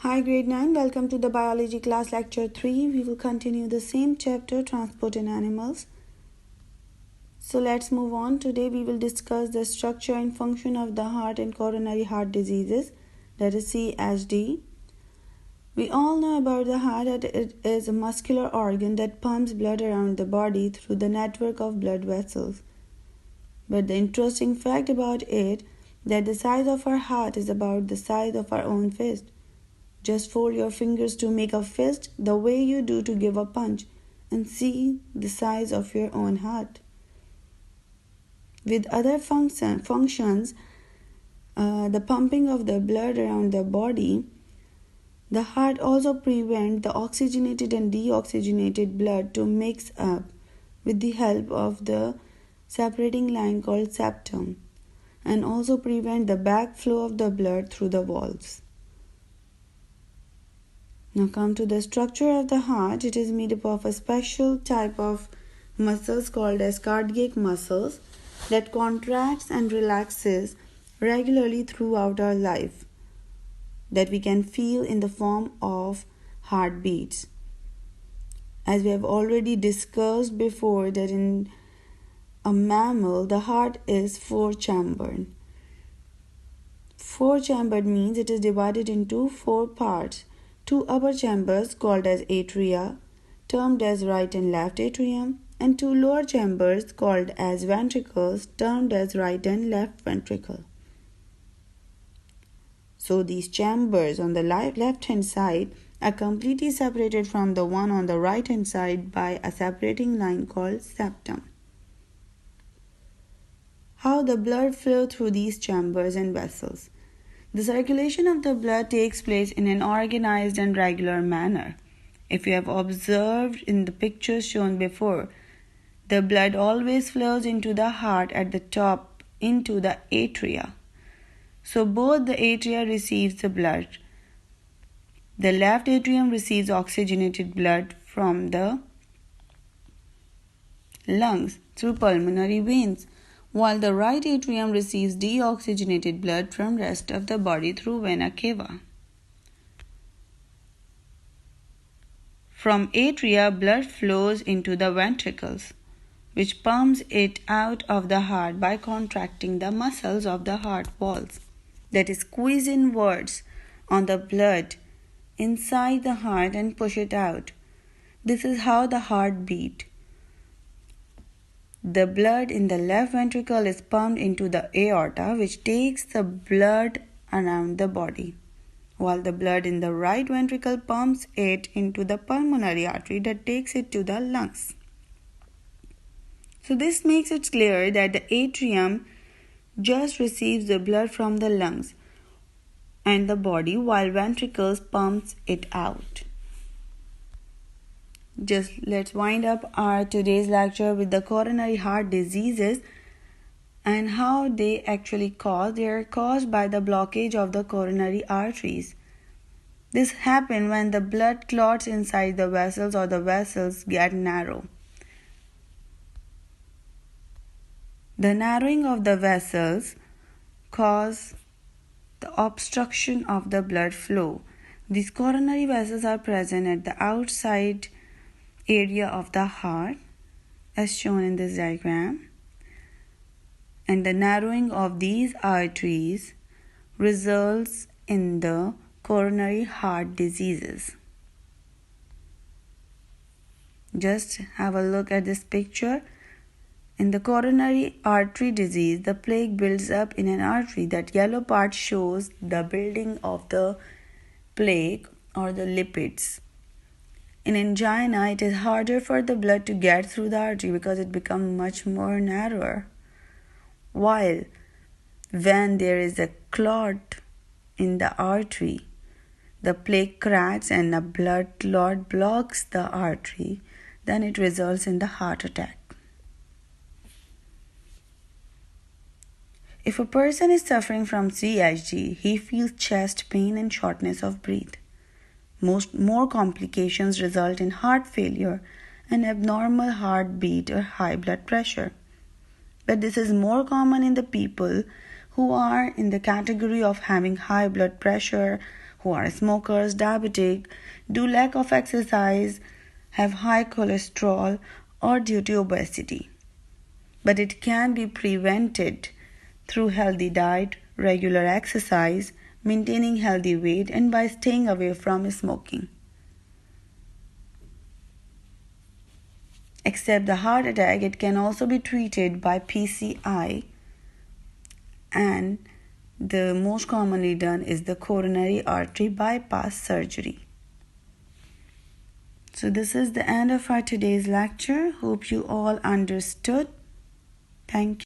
Hi grade 9, welcome to the biology class lecture 3. We will continue the same chapter, transport in animals. So let's move on. Today we will discuss the structure and function of the heart and coronary heart diseases, that is CHD. We all know about the heart that it is a muscular organ that pumps blood around the body through the network of blood vessels. But the interesting fact about it that the size of our heart is about the size of our own fist. Just fold your fingers to make a fist the way you do to give a punch and see the size of your own heart. With other functions, the pumping of the blood around the body, the heart also prevents the oxygenated and deoxygenated blood to mix up with the help of the separating line called septum, and also prevent the backflow of the blood through the valves. Now come to the structure of the heart. It is made up of a special type of muscles called as cardiac muscles that contracts and relaxes regularly throughout our life, that we can feel in the form of heartbeats. As we have already discussed before, that in a mammal the heart is four-chambered. Four-chambered means it is divided into four parts. Two upper chambers called as atria, termed as right and left atrium, and two lower chambers called as ventricles, termed as right and left ventricle. So these chambers on the left-hand side are completely separated from the one on the right-hand side by a separating line called septum. How the blood flows through these chambers and vessels. The circulation of the blood takes place in an organized and regular manner. If you have observed in the pictures shown before, the blood always flows into the heart at the top into the atria. So both the atria receives the blood. The left atrium receives oxygenated blood from the lungs through pulmonary veins, while the right atrium receives deoxygenated blood from rest of the body through vena cava. From atria, blood flows into the ventricles, which pumps it out of the heart by contracting the muscles of the heart walls, that is, squeeze inwards on the blood inside the heart and push it out. This is how the heart beats. The blood in the left ventricle is pumped into the aorta, which takes the blood around the body, while the blood in the right ventricle pumps it into the pulmonary artery that takes it to the lungs. So this makes it clear that the atrium just receives the blood from the lungs and the body, while ventricles pumps it out. Just let's wind up our today's lecture with the coronary heart diseases and how they actually cause. They are caused by the blockage of the coronary arteries. This happens when the blood clots inside the vessels or the vessels get narrow. The narrowing of the vessels cause the obstruction of the blood flow. These coronary vessels are present at the outside area of the heart as shown in this diagram, and the narrowing of these arteries results in the coronary heart diseases. Just have a look at this picture. In the coronary artery disease, the plaque builds up in an artery. That yellow part shows the building of the plaque or the lipids. In angina, it is harder for the blood to get through the artery because it becomes much more narrower. While when there is a clot in the artery, the plaque cracks and a blood clot blocks the artery, then it results in the heart attack. If a person is suffering from CHD, he feels chest pain and shortness of breath. More complications result in heart failure and abnormal heartbeat or high blood pressure. But this is more common in the people who are in the category of having high blood pressure, who are smokers, diabetic, do lack of exercise, have high cholesterol, or due to obesity. But it can be prevented through healthy diet, regular exercise, maintaining healthy weight, and by staying away from smoking. Except the heart attack, it can also be treated by PCI, and the most commonly done is the coronary artery bypass surgery. So this is the end of our today's lecture. Hope you all understood. Thank you.